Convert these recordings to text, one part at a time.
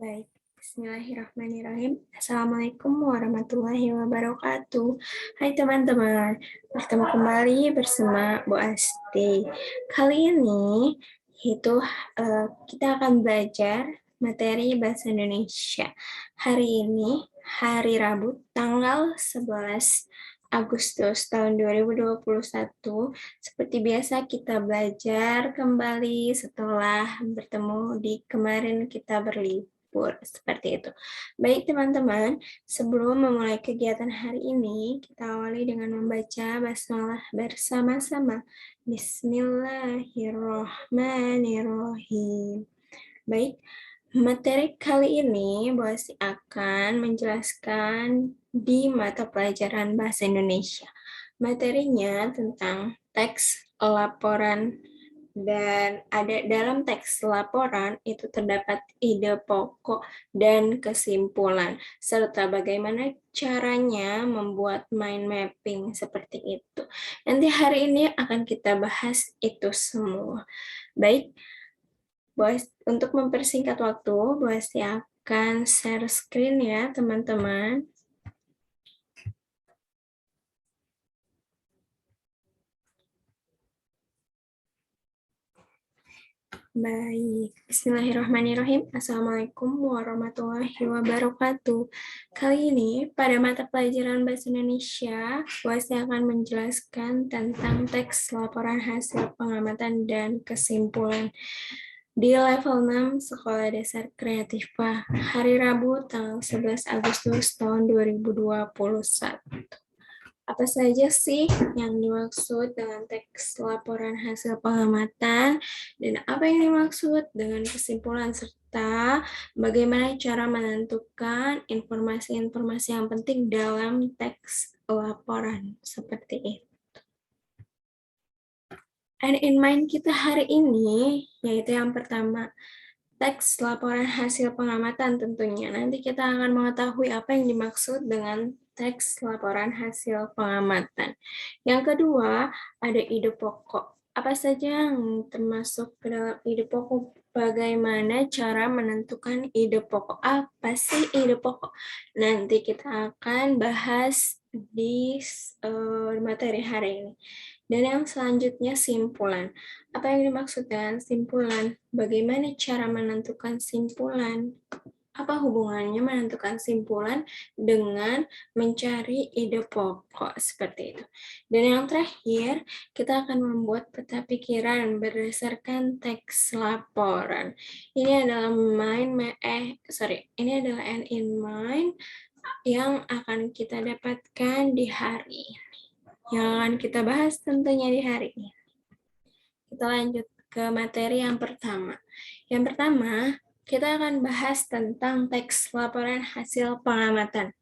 Baik, Bismillahirrahmanirrahim. Assalamualaikum warahmatullahi wabarakatuh. Hai teman-teman, bertemu kembali bersama Bu Asti. Kali ini itu kita akan belajar materi Bahasa Indonesia. Hari ini, hari Rabu, tanggal 11 Agustus tahun 2021. Seperti biasa kita belajar kembali setelah bertemu di kemarin kita berlibur, seperti itu. Baik teman-teman, sebelum memulai kegiatan hari ini, kita awali dengan membaca basmalah bersama-sama. Bismillahirrohmanirrohim. Baik, materi kali ini Bu Asi akan menjelaskan di mata pelajaran Bahasa Indonesia. Materinya tentang teks laporan, dan ada dalam teks laporan itu terdapat ide pokok dan kesimpulan, serta bagaimana caranya membuat mind mapping seperti itu. Nanti hari ini akan kita bahas itu semua. Baik, untuk mempersingkat waktu, Bu Asti akan share screen ya, teman-teman. Baik, Bismillahirrahmanirrahim. Assalamualaikum warahmatullahi wabarakatuh. Kali ini, pada mata pelajaran Bahasa Indonesia, Bu Asti akan menjelaskan tentang teks laporan hasil pengamatan dan kesimpulan di level 6 Sekolah Dasar Kreatif Pak, hari Rabu tanggal 11 Agustus tahun 2021. Apa saja sih yang dimaksud dengan teks laporan hasil pengamatan, dan apa yang dimaksud dengan kesimpulan, serta bagaimana cara menentukan informasi-informasi yang penting dalam teks laporan seperti itu. And in mind kita hari ini, yaitu yang pertama, teks laporan hasil pengamatan tentunya. Nanti kita akan mengetahui apa yang dimaksud dengan teks laporan hasil pengamatan. Yang kedua, ada ide pokok. Apa saja yang termasuk ke dalam ide pokok? Bagaimana cara menentukan ide pokok? Apa sih ide pokok? Nanti kita akan bahas di materi hari ini. Dan yang selanjutnya simpulan. Apa yang dimaksud dengan simpulan? Bagaimana cara menentukan simpulan? Apa hubungannya menentukan simpulan dengan mencari ide pokok seperti itu. Dan yang terakhir, kita akan membuat peta pikiran berdasarkan teks laporan. Ini adalah ini adalah end in mind yang akan kita dapatkan di hari ini. Yang akan kita bahas tentunya di hari ini. Kita lanjut ke materi yang pertama. Yang pertama, kita akan bahas tentang teks laporan hasil pengamatan.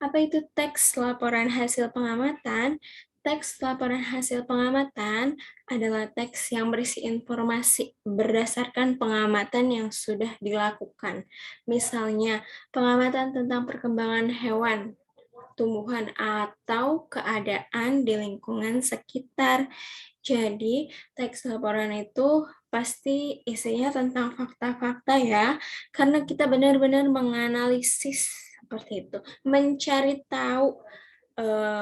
Apa itu teks laporan hasil pengamatan? Teks laporan hasil pengamatan adalah teks yang berisi informasi berdasarkan pengamatan yang sudah dilakukan. Misalnya, pengamatan tentang perkembangan hewan, tumbuhan, atau keadaan di lingkungan sekitar. Jadi, teks laporan itu pasti isinya tentang fakta-fakta ya, karena kita benar-benar menganalisis seperti itu, mencari tahu,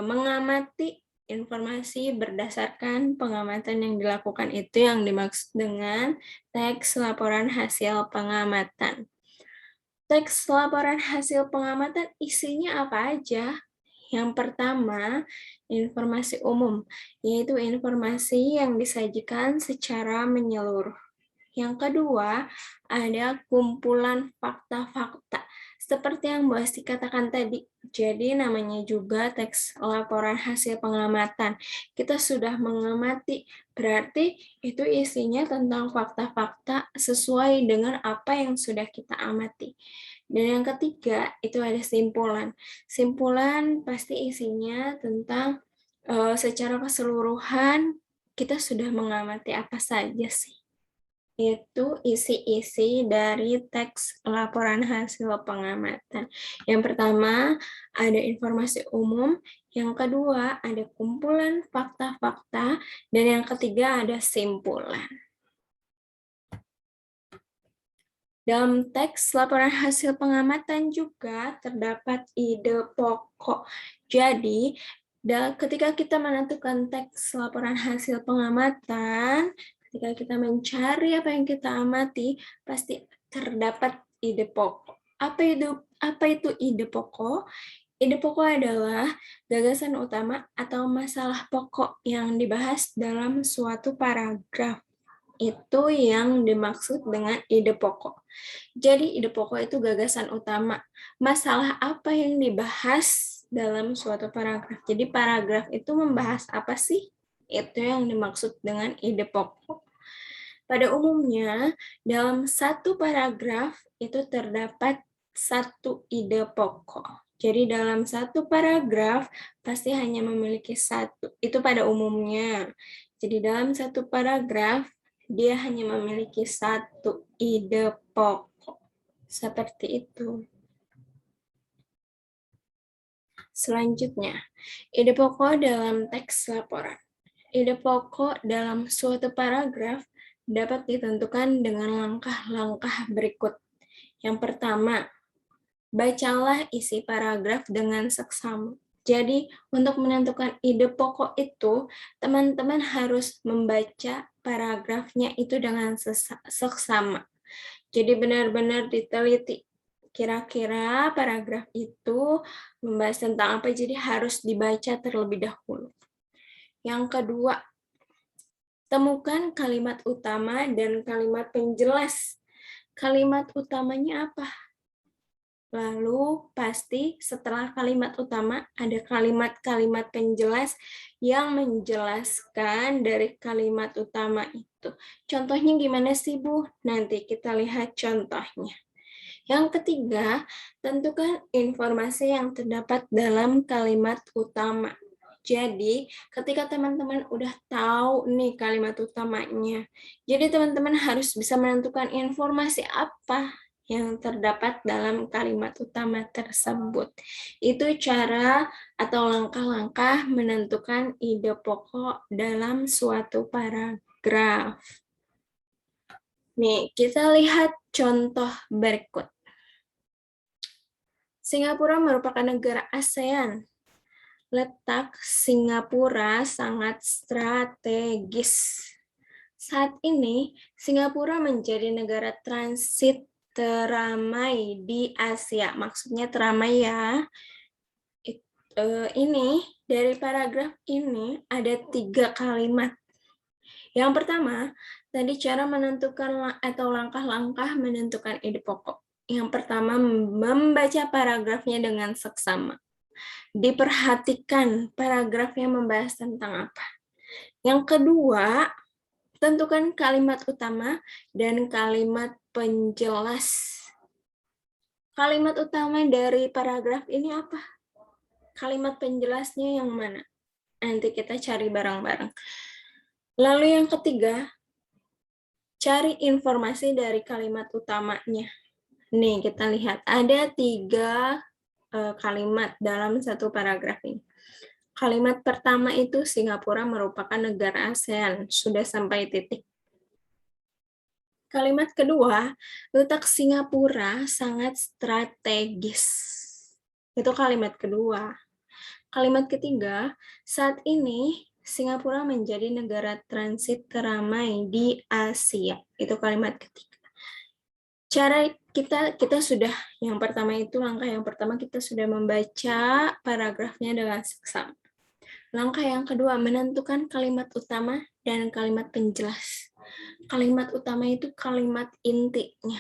mengamati informasi berdasarkan pengamatan yang dilakukan, itu yang dimaksud dengan teks laporan hasil pengamatan. Teks laporan hasil pengamatan isinya apa aja? Yang pertama, informasi umum, yaitu informasi yang disajikan secara menyeluruh. Yang kedua, ada kumpulan fakta-fakta. Seperti yang Bu Asti katakan tadi, jadi namanya juga teks laporan hasil pengamatan. Kita sudah mengamati, berarti itu isinya tentang fakta-fakta sesuai dengan apa yang sudah kita amati. Dan yang ketiga, itu ada simpulan. Simpulan pasti isinya tentang secara keseluruhan kita sudah mengamati apa saja sih. Itu isi-isi dari teks laporan hasil pengamatan. Yang pertama, ada informasi umum. Yang kedua, ada kumpulan fakta-fakta. Dan yang ketiga, ada simpulan. Dalam teks laporan hasil pengamatan juga terdapat ide pokok. Jadi, ketika kita menentukan teks laporan hasil pengamatan, ketika kita mencari apa yang kita amati, pasti terdapat ide pokok. Apa itu ide pokok? Ide pokok adalah gagasan utama atau masalah pokok yang dibahas dalam suatu paragraf. Itu yang dimaksud dengan ide pokok. Jadi ide pokok itu gagasan utama. Masalah apa yang dibahas dalam suatu paragraf. Jadi paragraf itu membahas apa sih? Itu yang dimaksud dengan ide pokok. Pada umumnya, dalam satu paragraf itu terdapat satu ide pokok. Jadi dalam satu paragraf pasti hanya memiliki satu. Itu pada umumnya. Jadi dalam satu paragraf dia hanya memiliki satu ide pokok. Seperti itu. Selanjutnya, ide pokok dalam teks laporan. Ide pokok dalam suatu paragraf dapat ditentukan dengan langkah-langkah berikut. Yang pertama, bacalah isi paragraf dengan seksama. Jadi, untuk menentukan ide pokok itu, teman-teman harus membaca paragrafnya itu dengan seksama. Jadi, benar-benar diteliti. Kira-kira paragraf itu membahas tentang apa, jadi harus dibaca terlebih dahulu. Yang kedua, temukan kalimat utama dan kalimat penjelas. Kalimat utamanya apa? Lalu pasti setelah kalimat utama ada kalimat-kalimat penjelas yang menjelaskan dari kalimat utama itu. Contohnya gimana sih, Bu? Nanti kita lihat contohnya. Yang ketiga, tentukan informasi yang terdapat dalam kalimat utama. Jadi, ketika teman-teman udah tahu nih kalimat utamanya, jadi teman-teman harus bisa menentukan informasi apa yang terdapat dalam kalimat utama tersebut. Itu cara atau langkah-langkah menentukan ide pokok dalam suatu paragraf. Nih, kita lihat contoh berikut. Singapura merupakan negara ASEAN. Letak Singapura sangat strategis. Saat ini, Singapura menjadi negara transit teramai di Asia. Maksudnya teramai ya. Ini, dari paragraf ini ada 3 kalimat. Yang pertama, tadi cara menentukan atau langkah-langkah menentukan ide pokok. Yang pertama, membaca paragrafnya dengan seksama. Diperhatikan paragrafnya membahas tentang apa. Yang kedua, tentukan kalimat utama dan kalimat penjelas. Kalimat utama dari paragraf ini apa? Kalimat penjelasnya yang mana? Nanti kita cari bareng-bareng. Lalu yang ketiga, cari informasi dari kalimat utamanya. Nih, kita lihat. Ada 3 kalimat dalam satu paragraf ini. Kalimat pertama itu Singapura merupakan negara ASEAN. Sudah sampai titik. Kalimat kedua, letak Singapura sangat strategis. Itu kalimat kedua. Kalimat ketiga, saat ini Singapura menjadi negara transit teramai di Asia. Itu kalimat ketiga. Cara kita sudah, yang pertama itu langkah yang pertama kita sudah membaca paragrafnya dengan seksama. Langkah yang kedua, menentukan kalimat utama dan kalimat penjelas. Kalimat utama itu kalimat intinya.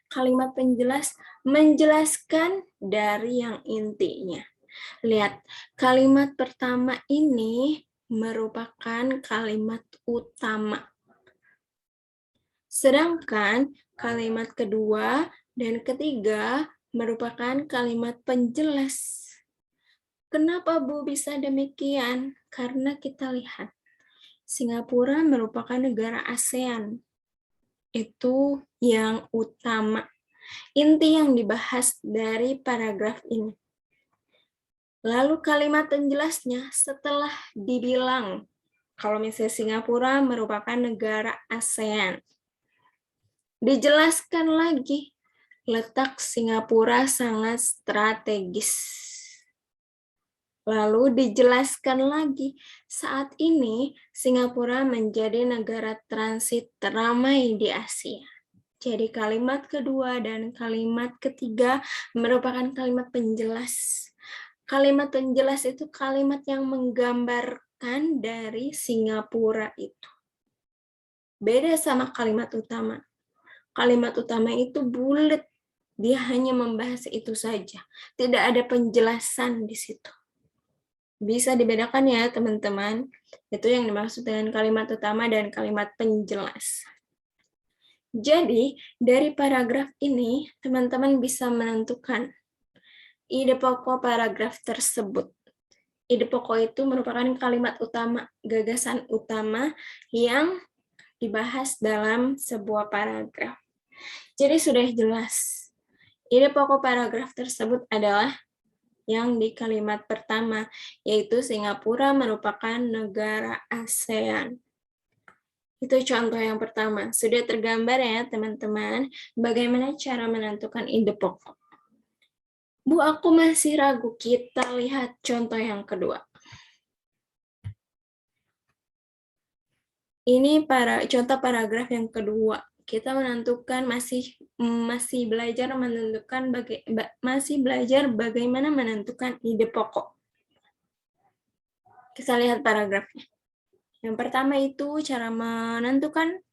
Kalimat penjelas menjelaskan dari yang intinya. Lihat, kalimat pertama ini merupakan kalimat utama. Sedangkan kalimat kedua dan ketiga merupakan kalimat penjelas. Kenapa, Bu, bisa demikian? Karena kita lihat, Singapura merupakan negara ASEAN. Itu yang utama. Inti yang dibahas dari paragraf ini. Lalu kalimat penjelasnya setelah dibilang, kalau misalnya Singapura merupakan negara ASEAN. Dijelaskan lagi, letak Singapura sangat strategis. Lalu dijelaskan lagi, saat ini Singapura menjadi negara transit teramai di Asia. Jadi kalimat kedua dan kalimat ketiga merupakan kalimat penjelas. Kalimat penjelas itu kalimat yang menggambarkan dari Singapura itu. Beda sama kalimat utama. Kalimat utama itu bulat, dia hanya membahas itu saja. Tidak ada penjelasan di situ. Bisa dibedakan ya teman-teman. Itu yang dimaksud dengan kalimat utama dan kalimat penjelas. Jadi, dari paragraf ini, teman-teman bisa menentukan ide pokok paragraf tersebut. Ide pokok itu merupakan kalimat utama, gagasan utama yang dibahas dalam sebuah paragraf. Jadi sudah jelas. Ide pokok paragraf tersebut adalah yang di kalimat pertama, yaitu Singapura merupakan negara ASEAN. Itu contoh yang pertama. Sudah tergambar ya teman-teman, bagaimana cara menentukan ide pokok. Bu, aku masih ragu. Kita lihat contoh yang kedua. Ini contoh paragraf yang kedua. Kita menentukan masih belajar bagaimana menentukan ide pokok. Kita lihat paragrafnya. Yang pertama itu cara menentukan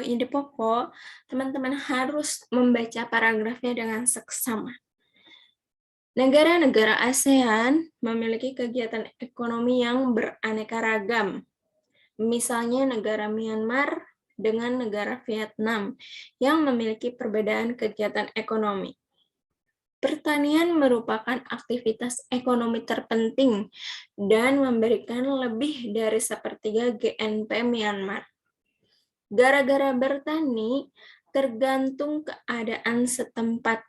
ide pokok, teman-teman harus membaca paragrafnya dengan seksama. Negara-negara ASEAN memiliki kegiatan ekonomi yang beraneka ragam. Misalnya negara Myanmar dengan negara Vietnam yang memiliki perbedaan kegiatan ekonomi. Pertanian merupakan aktivitas ekonomi terpenting dan memberikan lebih dari sepertiga GNP Myanmar. Gara-gara bertani, tergantung keadaan setempat.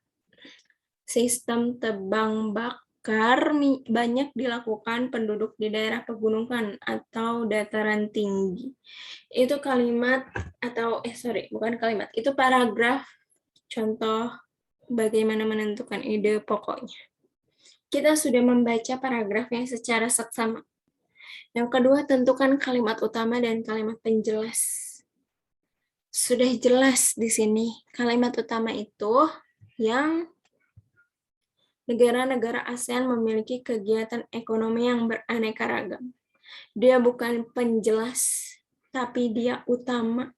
Sistem tebang bakar banyak dilakukan penduduk di daerah pegunungan atau dataran tinggi. Itu itu paragraf contoh bagaimana menentukan ide pokoknya. Kita sudah membaca paragrafnya secara seksama. Yang kedua, tentukan kalimat utama dan kalimat penjelas. Sudah jelas di sini, kalimat utama itu yang negara-negara ASEAN memiliki kegiatan ekonomi yang beraneka ragam. Dia bukan penjelas, tapi dia utama.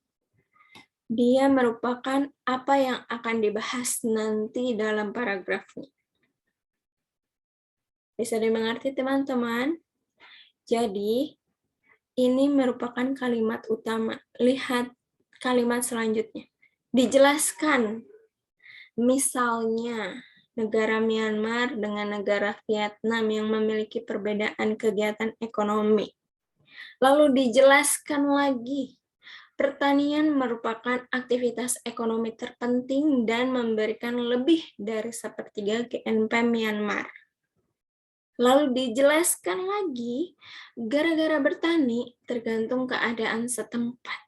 Dia merupakan apa yang akan dibahas nanti dalam paragrafnya. Bisa dimengerti teman-teman? Jadi, ini merupakan kalimat utama. Lihat kalimat selanjutnya. Dijelaskan, misalnya, negara Myanmar dengan negara Vietnam yang memiliki perbedaan kegiatan ekonomi. Lalu dijelaskan lagi, pertanian merupakan aktivitas ekonomi terpenting dan memberikan lebih dari sepertiga GNP Myanmar. Lalu dijelaskan lagi, gara-gara bertani tergantung keadaan setempat.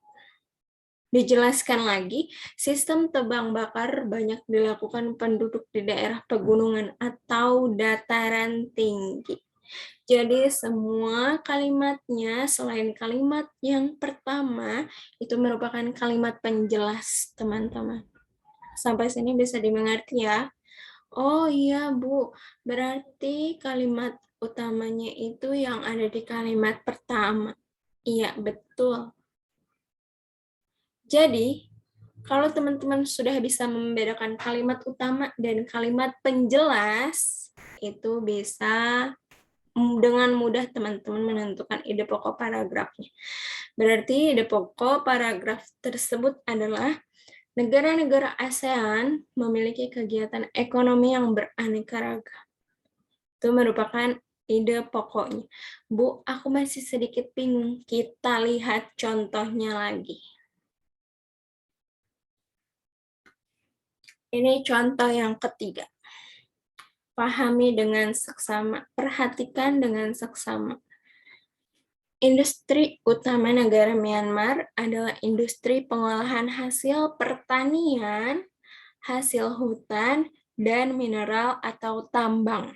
Dijelaskan lagi, sistem tebang bakar banyak dilakukan penduduk di daerah pegunungan atau dataran tinggi. Jadi semua kalimatnya selain kalimat yang pertama itu merupakan kalimat penjelas, teman-teman. Sampai sini bisa dimengerti ya? Oh iya, Bu. Berarti kalimat utamanya itu yang ada di kalimat pertama. Iya, betul. Jadi, kalau teman-teman sudah bisa membedakan kalimat utama dan kalimat penjelas, itu bisa dengan mudah teman-teman menentukan ide pokok paragrafnya. Berarti ide pokok paragraf tersebut adalah negara-negara ASEAN memiliki kegiatan ekonomi yang beraneka ragam. Itu merupakan ide pokoknya. Bu, aku masih sedikit bingung. Kita lihat contohnya lagi. Ini contoh yang ketiga. Pahami dengan seksama, perhatikan dengan seksama. Industri utama negara Myanmar adalah industri pengolahan hasil pertanian, hasil hutan, dan mineral atau tambang.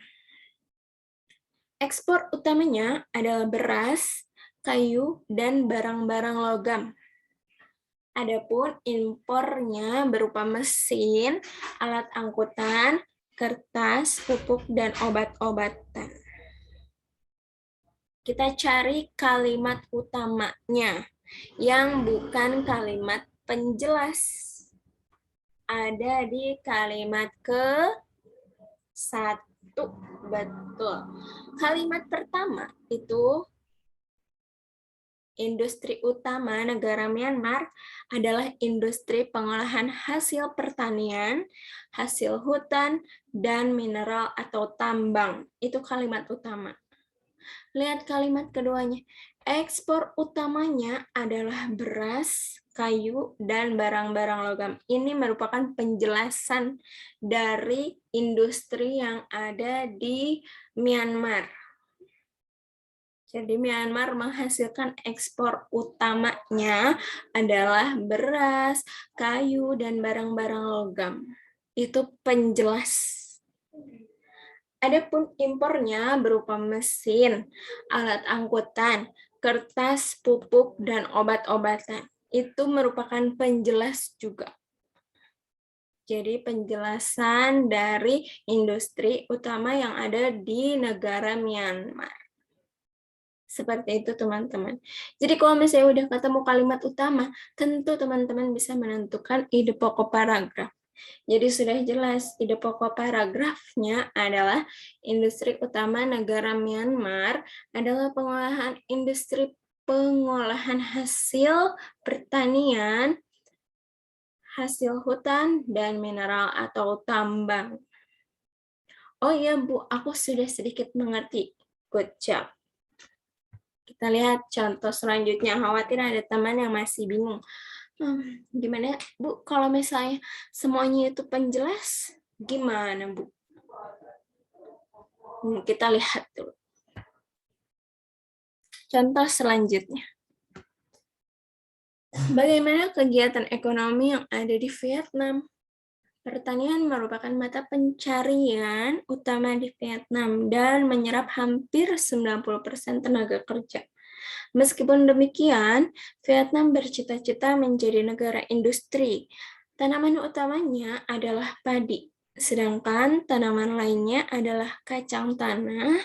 Ekspor utamanya adalah beras, kayu, dan barang-barang logam. Adapun impornya berupa mesin, alat angkutan, kertas, pupuk, dan obat-obatan. Kita cari kalimat utamanya yang bukan kalimat penjelas. Ada di kalimat ke-1. Betul. Kalimat pertama itu industri utama negara Myanmar adalah industri pengolahan hasil pertanian, hasil hutan, dan mineral atau tambang. Itu kalimat utama. Lihat kalimat keduanya. Ekspor utamanya adalah beras, kayu, dan barang-barang logam. Ini merupakan penjelasan dari industri yang ada di Myanmar. Jadi Myanmar menghasilkan ekspor utamanya adalah beras, kayu, dan barang-barang logam. Itu penjelas. Adapun impornya berupa mesin, alat angkutan, kertas, pupuk, dan obat-obatan. Itu merupakan penjelas juga. Jadi penjelasan dari industri utama yang ada di negara Myanmar. Seperti itu teman-teman. Jadi kalau misalnya udah ketemu kalimat utama, tentu teman-teman bisa menentukan ide pokok paragraf. Jadi sudah jelas ide pokok paragrafnya adalah industri utama negara Myanmar adalah pengolahan hasil pertanian, hasil hutan, dan mineral atau tambang. Oh iya Bu, aku sudah sedikit mengerti. Good job. Kita lihat contoh selanjutnya. Khawatir ada teman yang masih bingung. Gimana Bu, kalau misalnya semuanya itu penjelas, gimana Bu? Kita lihat dulu. Contoh selanjutnya. Bagaimana kegiatan ekonomi yang ada di Vietnam? Pertanian merupakan mata pencarian utama di Vietnam dan menyerap hampir 90% tenaga kerja. Meskipun demikian, Vietnam bercita-cita menjadi negara industri. Tanaman utamanya adalah padi, sedangkan tanaman lainnya adalah kacang tanah,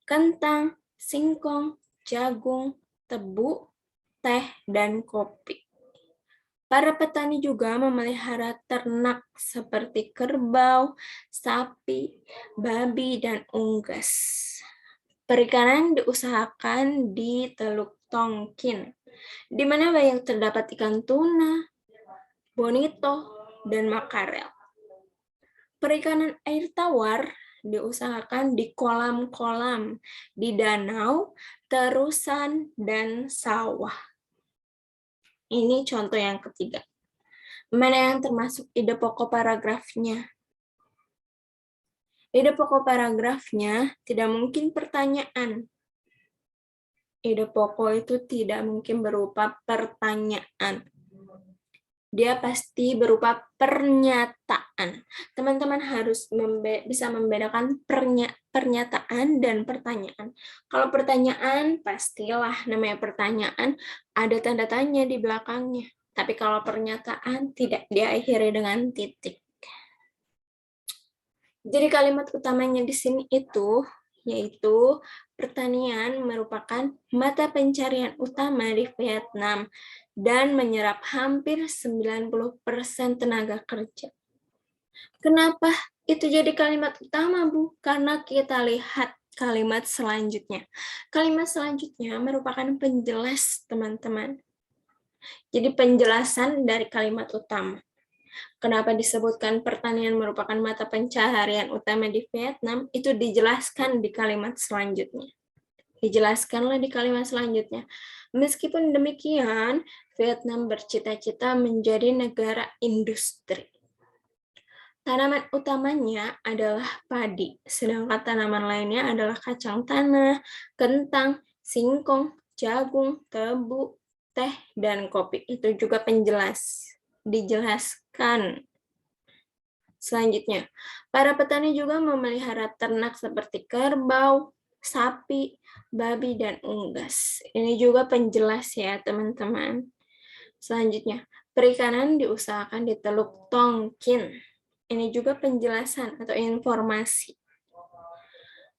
kentang, singkong, jagung, tebu, teh, dan kopi. Para petani juga memelihara ternak seperti kerbau, sapi, babi, dan unggas. Perikanan diusahakan di Teluk Tonkin, di mana banyak terdapat ikan tuna, bonito, dan makarel. Perikanan air tawar diusahakan di kolam-kolam, di danau, terusan, dan sawah. Ini contoh yang ketiga. Mana yang termasuk ide pokok paragrafnya? Ide pokok paragrafnya tidak mungkin pertanyaan. Ide pokok itu tidak mungkin berupa pertanyaan. Dia pasti berupa pernyataan. Teman-teman harus bisa membedakan pernyataan dan pertanyaan. Kalau pertanyaan, pastilah namanya pertanyaan, ada tanda tanya di belakangnya. Tapi kalau pernyataan, tidak diakhiri dengan titik. Jadi kalimat utamanya di sini itu, yaitu pertanian merupakan mata pencarian utama di Vietnam dan menyerap hampir 90% tenaga kerja. Kenapa itu jadi kalimat utama, Bu? Karena kita lihat kalimat selanjutnya. Kalimat selanjutnya merupakan penjelas, teman-teman. Jadi penjelasan dari kalimat utama. Kenapa disebutkan pertanian merupakan mata pencaharian utama di Vietnam, itu dijelaskan di kalimat selanjutnya. Dijelaskanlah di kalimat selanjutnya. Meskipun demikian, Vietnam bercita-cita menjadi negara industri. Tanaman utamanya adalah padi, sedangkan tanaman lainnya adalah kacang tanah, kentang, singkong, jagung, tebu, teh, dan kopi. Itu juga dijelaskan. Selanjutnya, para petani juga memelihara ternak seperti kerbau, sapi, babi, dan unggas. Ini juga penjelas ya, teman-teman. Selanjutnya, perikanan diusahakan di Teluk Tongkin. Ini juga penjelasan atau informasi.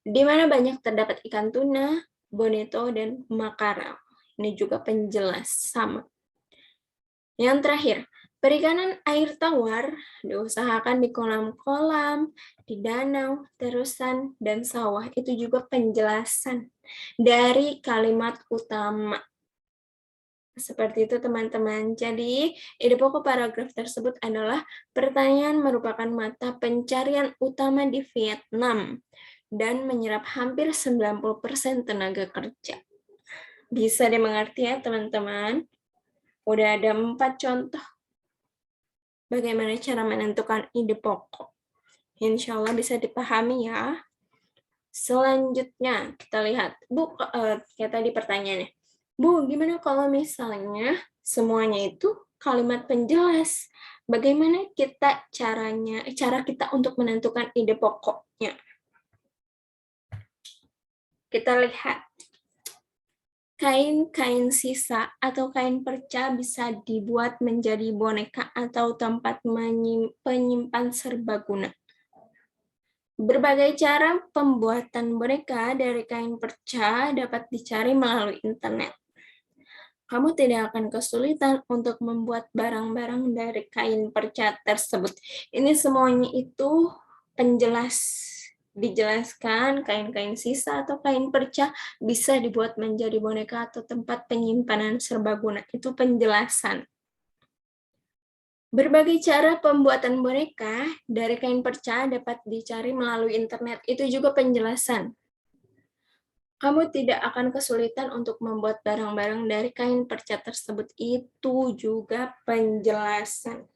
Di mana banyak terdapat ikan tuna, bonito, dan makarel. Ini juga penjelas sama. Yang terakhir, perikanan air tawar diusahakan di kolam-kolam, di danau, terusan, dan sawah. Itu juga penjelasan dari kalimat utama. Seperti itu teman-teman. Jadi, ide pokok paragraf tersebut adalah pertanian merupakan mata pencarian utama di Vietnam dan menyerap hampir 90% tenaga kerja. Bisa dimengerti ya teman-teman? Udah ada 4 contoh bagaimana cara menentukan ide pokok. Insya Allah bisa dipahami ya. Selanjutnya kita lihat, Bu, kayak tadi pertanyaannya. Bu, gimana kalau misalnya semuanya itu kalimat penjelas? Bagaimana cara kita untuk menentukan ide pokoknya? Kita lihat. Kain-kain sisa atau kain perca bisa dibuat menjadi boneka atau tempat penyimpan serbaguna. Berbagai cara pembuatan boneka dari kain perca dapat dicari melalui internet. Kamu tidak akan kesulitan untuk membuat barang-barang dari kain perca tersebut. Ini semuanya itu dijelaskan kain-kain sisa atau kain perca bisa dibuat menjadi boneka atau tempat penyimpanan serbaguna. Itu penjelasan. Berbagai cara pembuatan boneka dari kain perca dapat dicari melalui internet. Itu juga penjelasan. Kamu tidak akan kesulitan untuk membuat barang-barang dari kain perca tersebut. Itu juga penjelasan.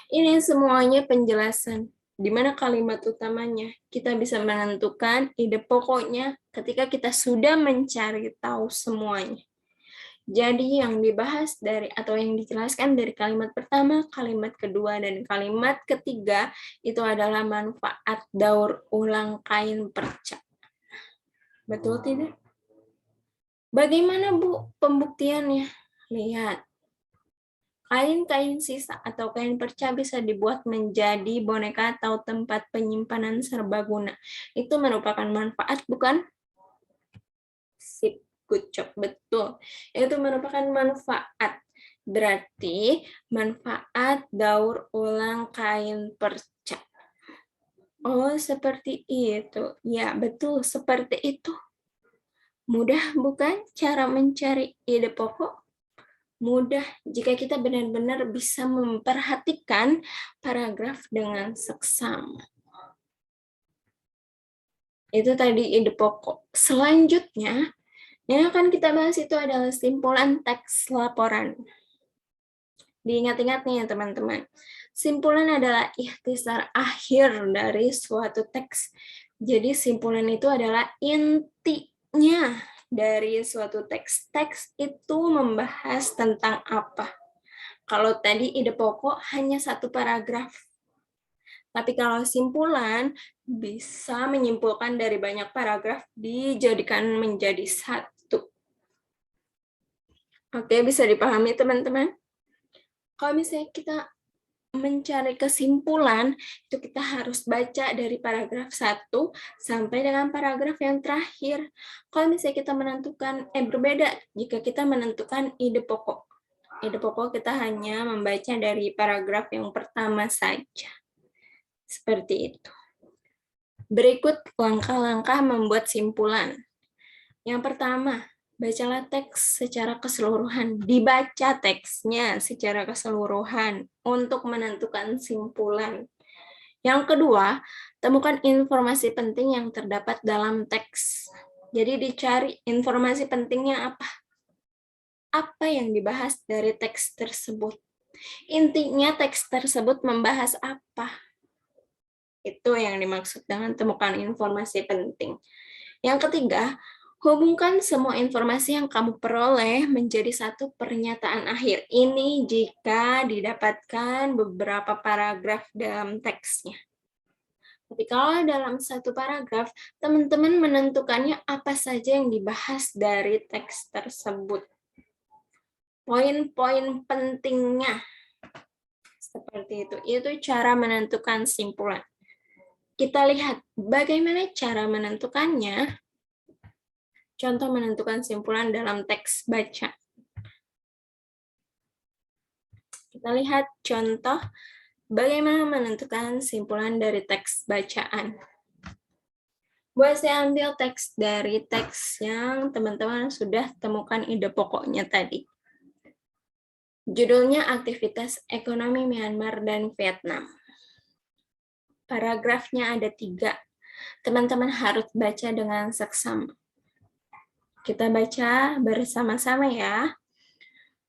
Ini semuanya penjelasan. Di mana kalimat utamanya? Kita bisa menentukan ide pokoknya ketika kita sudah mencari tahu semuanya. Jadi yang dibahas atau yang dijelaskan dari kalimat pertama, kalimat kedua, dan kalimat ketiga itu adalah manfaat daur ulang kain perca. Betul tidak? Bagaimana Bu pembuktiannya? Lihat. Kain-kain sisa atau kain perca bisa dibuat menjadi boneka atau tempat penyimpanan serbaguna. Itu merupakan manfaat, bukan? Sip, good job, betul. Itu merupakan manfaat. Berarti manfaat daur ulang kain perca. Oh, seperti itu. Ya, betul, seperti itu. Mudah bukan cara mencari ide pokok? Mudah jika kita benar-benar bisa memperhatikan paragraf dengan seksama. Itu tadi ide pokok. Selanjutnya, yang akan kita bahas itu adalah simpulan teks laporan. Diingat-ingat nih ya teman-teman. Simpulan adalah ikhtisar akhir dari suatu teks. Jadi simpulan itu adalah intinya dari suatu teks. Teks itu membahas tentang apa? Kalau tadi ide pokok hanya satu paragraf. Tapi kalau simpulan bisa menyimpulkan dari banyak paragraf dijadikan menjadi satu. Oke, bisa dipahami teman-teman? Kalau misalnya kita mencari kesimpulan, itu kita harus baca dari paragraf 1 sampai dengan paragraf yang terakhir. Kalau misalnya kita menentukan, berbeda jika kita menentukan ide pokok. Ide pokok kita hanya membaca dari paragraf yang pertama saja. Seperti itu. Berikut langkah-langkah membuat simpulan. Yang pertama, bacalah teks secara keseluruhan. Dibaca teksnya secara keseluruhan untuk menentukan simpulan. Yang kedua, temukan informasi penting yang terdapat dalam teks. Jadi dicari informasi pentingnya apa? Apa yang dibahas dari teks tersebut? Intinya teks tersebut membahas apa? Itu yang dimaksud dengan temukan informasi penting. Yang ketiga, Hubungkan semua informasi yang kamu peroleh menjadi satu pernyataan akhir. Ini jika didapatkan beberapa paragraf dalam teksnya. Tapi kalau dalam satu paragraf, teman-teman menentukannya apa saja yang dibahas dari teks tersebut. Poin-poin pentingnya seperti itu. Itu cara menentukan simpulan. Kita lihat bagaimana cara menentukannya. Contoh menentukan simpulan dalam teks baca. Kita lihat contoh bagaimana menentukan simpulan dari teks bacaan. Buat saya ambil teks dari teks yang teman-teman sudah temukan ide pokoknya tadi. Judulnya Aktivitas Ekonomi Myanmar dan Vietnam. Paragrafnya ada 3. Teman-teman harus baca dengan seksama. Kita baca bersama-sama ya.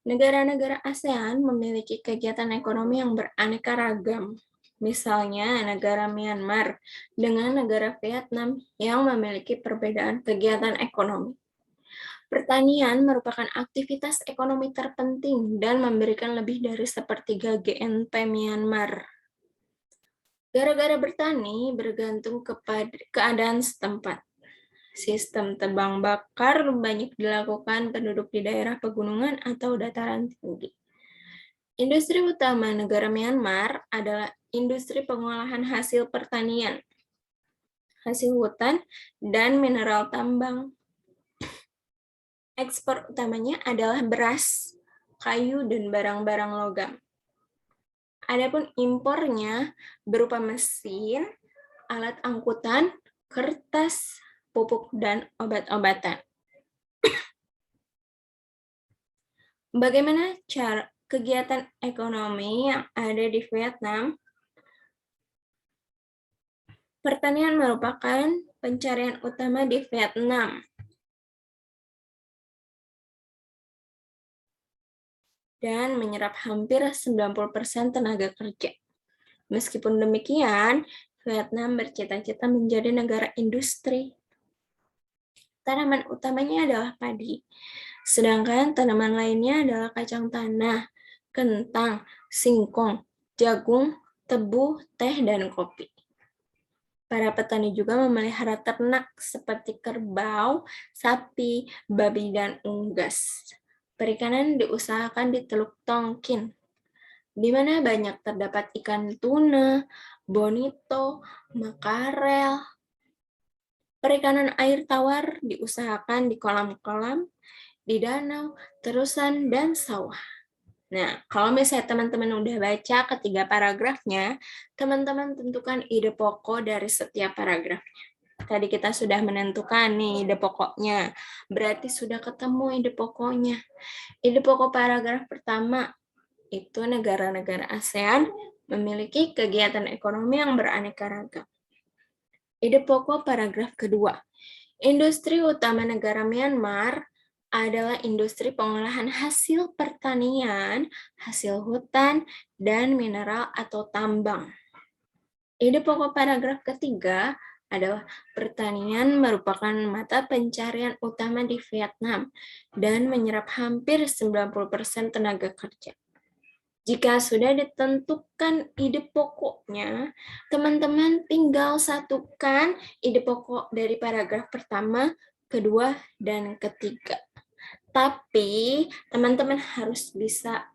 Negara-negara ASEAN memiliki kegiatan ekonomi yang beraneka ragam. Misalnya negara Myanmar dengan negara Vietnam yang memiliki perbedaan kegiatan ekonomi. Pertanian merupakan aktivitas ekonomi terpenting dan memberikan lebih dari sepertiga GNP Myanmar. Gara-gara bertani bergantung kepada keadaan setempat. Sistem tebang bakar banyak dilakukan penduduk di daerah pegunungan atau dataran tinggi. Industri utama negara Myanmar adalah industri pengolahan hasil pertanian, hasil hutan, dan mineral tambang. Ekspor utamanya adalah beras, kayu, dan barang-barang logam. Adapun impornya berupa mesin, alat angkutan, kertas, pupuk, dan obat-obatan. Bagaimana cara kegiatan ekonomi yang ada di Vietnam? Pertanian merupakan pencarian utama di Vietnam. Dan menyerap hampir 90% tenaga kerja. Meskipun demikian, Vietnam bercita-cita menjadi negara industri. Tanaman utamanya adalah padi, sedangkan tanaman lainnya adalah kacang tanah, kentang, singkong, jagung, tebu, teh, dan kopi. Para petani juga memelihara ternak seperti kerbau, sapi, babi, dan unggas. Perikanan diusahakan di Teluk Tonkin, di mana banyak terdapat ikan tuna, bonito, makarel. Perikanan air tawar diusahakan di kolam-kolam, di danau, terusan, dan sawah. Nah, kalau misalnya teman-teman udah baca ketiga paragrafnya, teman-teman tentukan ide pokok dari setiap paragrafnya. Tadi kita sudah menentukan nih ide pokoknya, berarti sudah ketemu ide pokoknya. Ide pokok paragraf pertama, itu negara-negara ASEAN memiliki kegiatan ekonomi yang beraneka ragam. Ide pokok paragraf kedua, industri utama negara Myanmar adalah industri pengolahan hasil pertanian, hasil hutan, dan mineral atau tambang. Ide pokok paragraf ketiga adalah pertanian merupakan mata pencarian utama di Vietnam dan menyerap hampir 90% tenaga kerja. Jika sudah ditentukan ide pokoknya, teman-teman tinggal satukan ide pokok dari paragraf pertama, kedua, dan ketiga. Tapi teman-teman harus bisa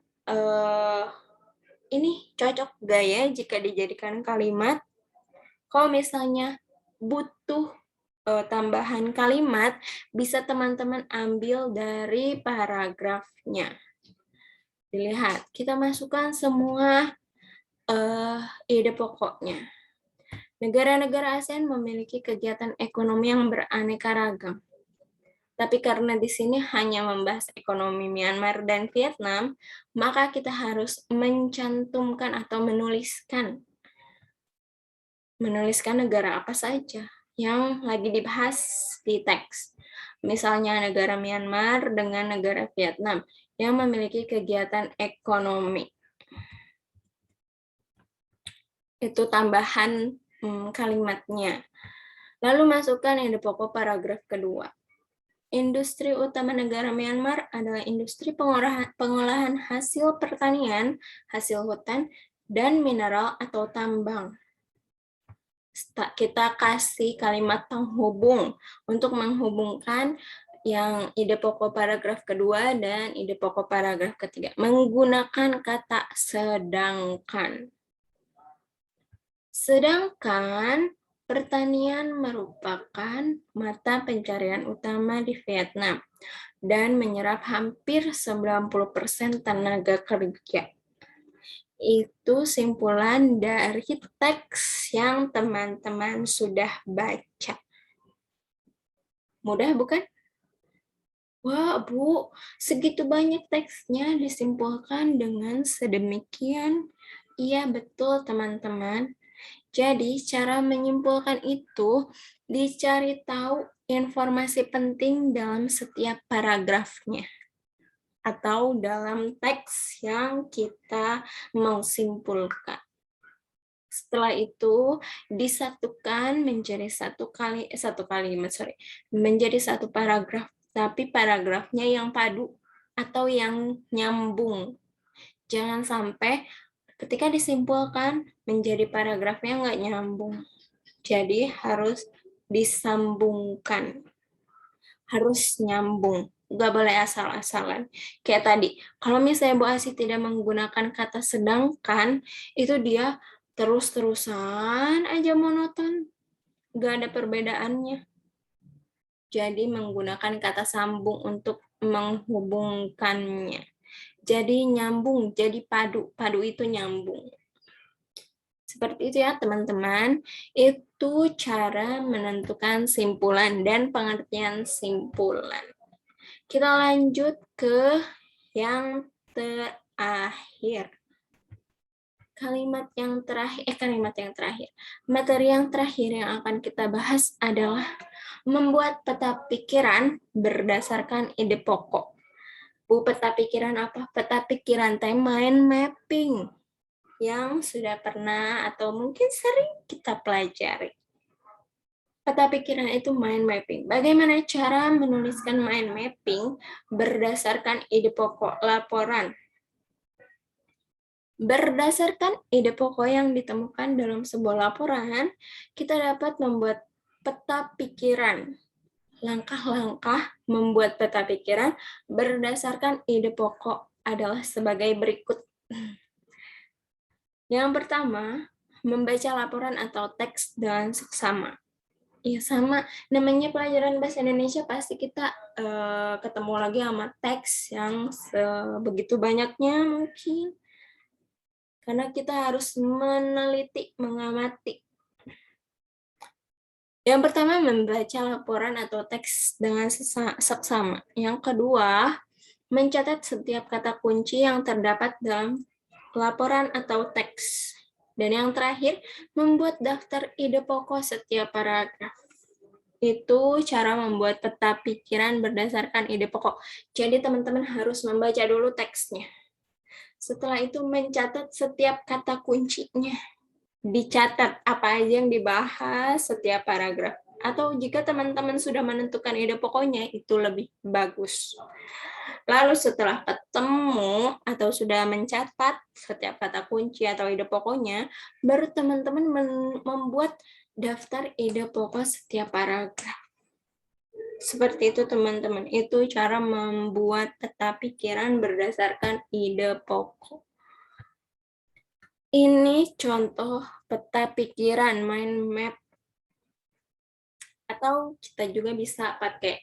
ini cocok gak ya jika dijadikan kalimat. Kalau misalnya butuh tambahan kalimat, bisa teman-teman ambil dari paragrafnya. Dilihat, kita masukkan semua ide pokoknya. Negara-negara ASEAN memiliki kegiatan ekonomi yang beraneka ragam. Tapi karena di sini hanya membahas ekonomi Myanmar dan Vietnam, maka kita harus mencantumkan atau menuliskan negara apa saja yang lagi dibahas di teks. Misalnya negara Myanmar dengan negara Vietnam yang memiliki kegiatan ekonomi. Itu tambahan kalimatnya. Lalu masukkan ide pokok paragraf kedua. Industri utama negara Myanmar adalah industri pengolahan hasil pertanian, hasil hutan, dan mineral atau tambang. Kita kasih kalimat penghubung untuk menghubungkan yang ide pokok paragraf kedua dan ide pokok paragraf ketiga. Menggunakan kata sedangkan. Sedangkan pertanian merupakan mata pencarian utama di Vietnam dan menyerap hampir 90% tenaga kerja. Itu simpulan dari teks yang teman-teman sudah baca. Mudah bukan? Wah, Bu, segitu banyak teksnya disimpulkan dengan sedemikian. Iya, betul, teman-teman. Jadi, cara menyimpulkan itu dicari tahu informasi penting dalam setiap paragrafnya atau dalam teks yang kita mau simpulkan. Setelah itu disatukan menjadi menjadi satu paragraf, tapi paragrafnya yang padu atau yang nyambung. Jangan sampai ketika disimpulkan menjadi paragrafnya nggak nyambung. Jadi harus disambungkan, harus nyambung. Nggak boleh asal-asalan. Kayak tadi, kalau misalnya Bu Asi tidak menggunakan kata sedangkan, itu dia terus-terusan aja monoton. Nggak ada perbedaannya. Jadi menggunakan kata sambung untuk menghubungkannya. Jadi nyambung, jadi padu. Padu itu nyambung. Seperti itu ya teman-teman, itu cara menentukan simpulan dan pengertian simpulan. Kita lanjut ke yang terakhir. Kalimat yang terakhir. Materi yang terakhir yang akan kita bahas adalah membuat peta pikiran berdasarkan ide pokok. Bu, peta pikiran apa? Peta pikiran mind mapping yang sudah pernah atau mungkin sering kita pelajari. Peta pikiran itu mind mapping. Bagaimana cara menuliskan mind mapping berdasarkan ide pokok laporan? Berdasarkan ide pokok yang ditemukan dalam sebuah laporan, kita dapat membuat peta pikiran. Langkah-langkah membuat peta pikiran berdasarkan ide pokok adalah sebagai berikut. Yang pertama, membaca laporan atau teks dengan seksama. Ya sama, namanya pelajaran bahasa Indonesia pasti kita ketemu lagi sama teks yang sebegitu banyaknya mungkin. Karena kita harus meneliti, mengamati. Yang pertama, membaca laporan atau teks dengan seksama. Yang kedua, mencatat setiap kata kunci yang terdapat dalam laporan atau teks. Dan yang terakhir, membuat daftar ide pokok setiap paragraf. Itu cara membuat peta pikiran berdasarkan ide pokok. Jadi teman-teman harus membaca dulu teksnya. Setelah itu mencatat setiap kata kuncinya. Dicatat apa aja yang dibahas setiap paragraf. Atau jika teman-teman sudah menentukan ide pokoknya, itu lebih bagus. Lalu setelah ketemu atau sudah mencatat setiap kata kunci atau ide pokoknya, baru teman-teman membuat daftar ide pokok setiap paragraf. Seperti itu teman-teman, itu cara membuat peta pikiran berdasarkan ide pokok. Ini contoh peta pikiran mind map. Atau kita juga bisa pakai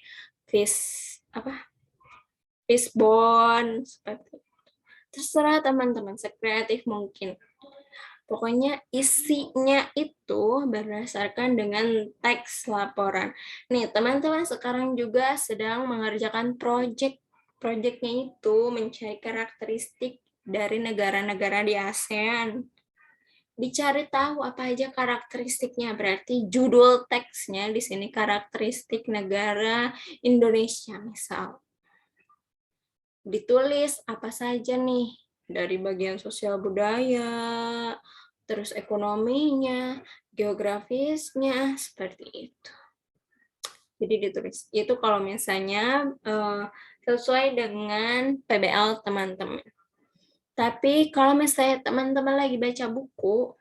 fishbone seperti itu. Terserah teman-teman, sekreatif mungkin. Pokoknya isinya itu berdasarkan dengan teks laporan. Nih, teman-teman sekarang juga sedang mengerjakan project. Projectnya itu mencari karakteristik dari negara-negara di ASEAN. Dicari tahu apa aja karakteristiknya, berarti judul teksnya di sini karakteristik negara Indonesia misal. Ditulis apa saja nih, dari bagian sosial budaya, terus ekonominya, geografisnya, seperti itu. Jadi ditulis. Itu kalau misalnya sesuai dengan PBL teman-teman. Tapi kalau misalnya teman-teman lagi baca buku,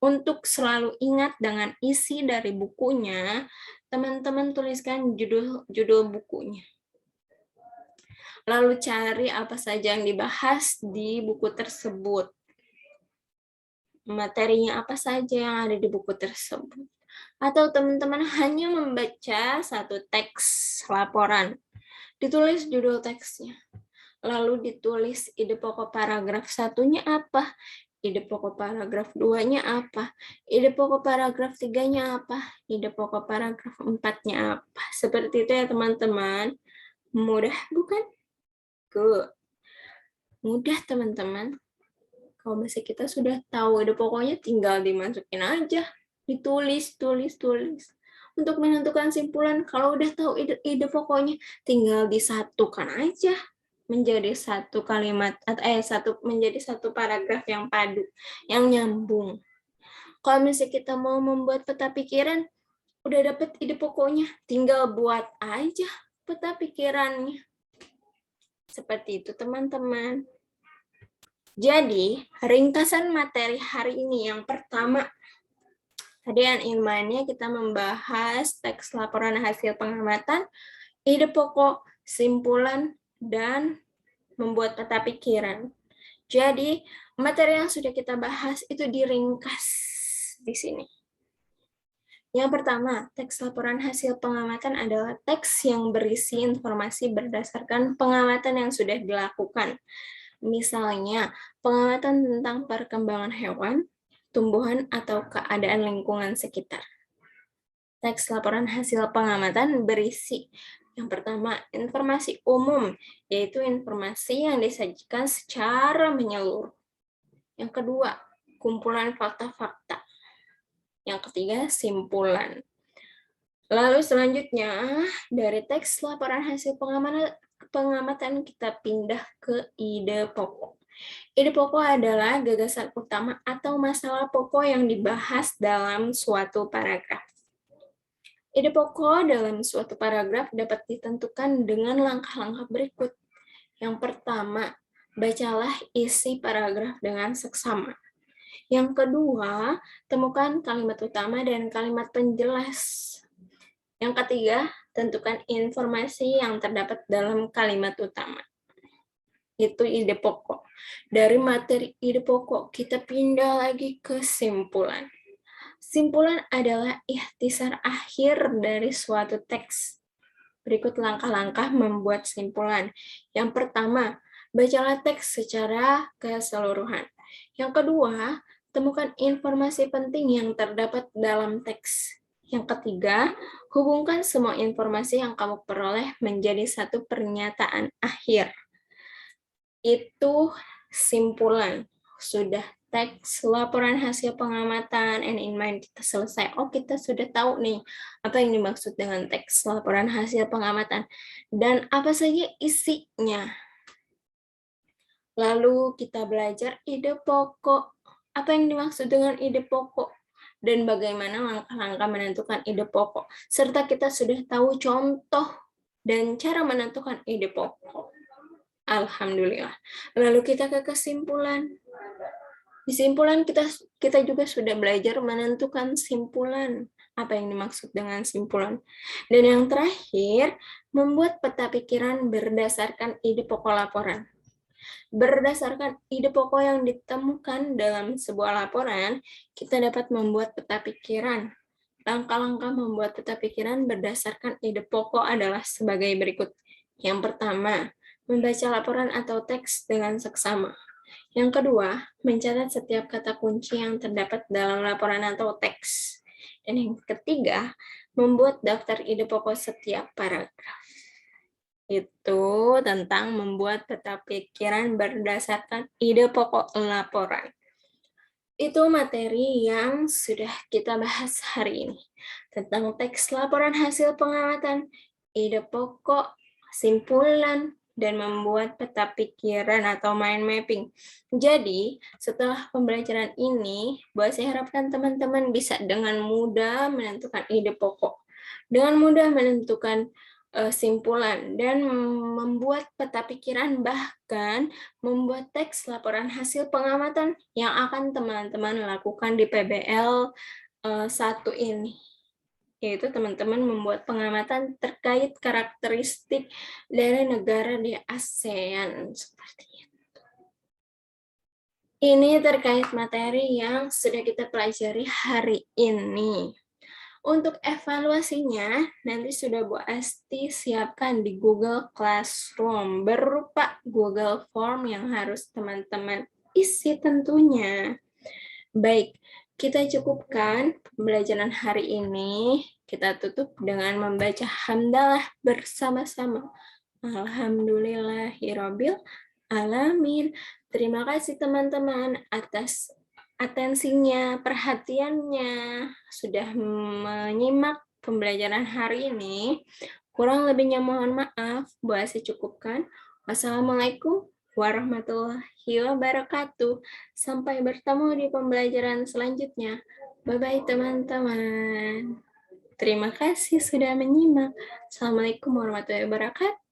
untuk selalu ingat dengan isi dari bukunya, teman-teman tuliskan judul bukunya. Lalu cari apa saja yang dibahas di buku tersebut. Materinya apa saja yang ada di buku tersebut. Atau teman-teman hanya membaca satu teks laporan. Ditulis judul teksnya. Lalu ditulis ide pokok paragraf satunya apa, ide pokok paragraf 2-nya apa, ide pokok paragraf 3-nya apa, ide pokok paragraf 4-nya apa. Seperti itu ya teman-teman. Mudah bukan? Good. Mudah teman-teman. Kalau misalnya kita sudah tahu ide pokoknya, tinggal dimasukin aja. Ditulis, tulis. Untuk menentukan simpulan, kalau udah tahu ide pokoknya, tinggal disatukan aja menjadi satu kalimat menjadi satu paragraf yang padu, yang nyambung. Kalau misalnya kita mau membuat peta pikiran, udah dapet ide pokoknya, tinggal buat aja peta pikirannya. Seperti itu teman-teman. Jadi, ringkasan materi hari ini yang pertama, tadi intinya kita membahas teks laporan hasil pengamatan, ide pokok, simpulan, dan membuat peta pikiran. Jadi, materi yang sudah kita bahas itu diringkas di sini. Yang pertama, teks laporan hasil pengamatan adalah teks yang berisi informasi berdasarkan pengamatan yang sudah dilakukan. Misalnya, pengamatan tentang perkembangan hewan, tumbuhan, atau keadaan lingkungan sekitar. Teks laporan hasil pengamatan berisi yang pertama, informasi umum, yaitu informasi yang disajikan secara menyeluruh. Yang kedua, kumpulan fakta-fakta. Yang ketiga, simpulan. Lalu selanjutnya, dari teks laporan hasil pengamatan kita pindah ke ide pokok. Ide pokok adalah gagasan utama atau masalah pokok yang dibahas dalam suatu paragraf. Ide pokok dalam suatu paragraf dapat ditentukan dengan langkah-langkah berikut. Yang pertama, bacalah isi paragraf dengan seksama. Yang kedua, temukan kalimat utama dan kalimat penjelas. Yang ketiga, tentukan informasi yang terdapat dalam kalimat utama. Itu ide pokok. Dari materi ide pokok, kita pindah lagi ke simpulan. Simpulan adalah ikhtisar akhir dari suatu teks. Berikut langkah-langkah membuat simpulan. Yang pertama, bacalah teks secara keseluruhan. Yang kedua, temukan informasi penting yang terdapat dalam teks. Yang ketiga, hubungkan semua informasi yang kamu peroleh menjadi satu pernyataan akhir. Itu simpulan. Sudah teks laporan hasil pengamatan and in mind kita selesai. Oh, kita sudah tahu nih apa yang dimaksud dengan teks laporan hasil pengamatan dan apa saja isinya. Lalu kita belajar ide pokok. Apa yang dimaksud dengan ide pokok dan bagaimana langkah-langkah menentukan ide pokok. Serta kita sudah tahu contoh dan cara menentukan ide pokok. Alhamdulillah. Lalu kita ke kesimpulan. Di simpulan kita juga sudah belajar menentukan simpulan. Apa yang dimaksud dengan simpulan. Dan yang terakhir, membuat peta pikiran berdasarkan ide pokok laporan. Berdasarkan ide pokok yang ditemukan dalam sebuah laporan, kita dapat membuat peta pikiran. Langkah-langkah membuat peta pikiran berdasarkan ide pokok adalah sebagai berikut. Yang pertama, membaca laporan atau teks dengan seksama. Yang kedua, mencatat setiap kata kunci yang terdapat dalam laporan atau teks. Dan yang ketiga, membuat daftar ide pokok setiap paragraf. Itu tentang membuat peta pikiran berdasarkan ide pokok laporan. Itu materi yang sudah kita bahas hari ini. Tentang teks laporan hasil pengamatan, ide pokok, simpulan, dan membuat peta pikiran atau mind mapping. Jadi, setelah pembelajaran ini, saya harapkan teman-teman bisa dengan mudah menentukan ide pokok dengan mudah menentukan simpulan dan membuat peta pikiran, bahkan membuat teks laporan hasil pengamatan yang akan teman-teman lakukan di PBL 1 ini, yaitu teman-teman membuat pengamatan terkait karakteristik dari negara di ASEAN seperti itu. Ini terkait materi yang sudah kita pelajari hari ini. Untuk evaluasinya, nanti sudah Bu Asti siapkan di Google Classroom berupa Google Form yang harus teman-teman isi tentunya. Baik, kita cukupkan pembelajaran hari ini. Kita tutup dengan membaca hamdalah bersama-sama. Alhamdulillahirabbil alamin. Terima kasih teman-teman atas atensinya, perhatiannya, sudah menyimak pembelajaran hari ini. Kurang lebihnya mohon maaf, Bu Asi cukupkan. Wassalamualaikum warahmatullahi wabarakatuh. Sampai bertemu di pembelajaran selanjutnya. Bye-bye teman-teman. Terima kasih sudah menyimak. Assalamualaikum warahmatullahi wabarakatuh.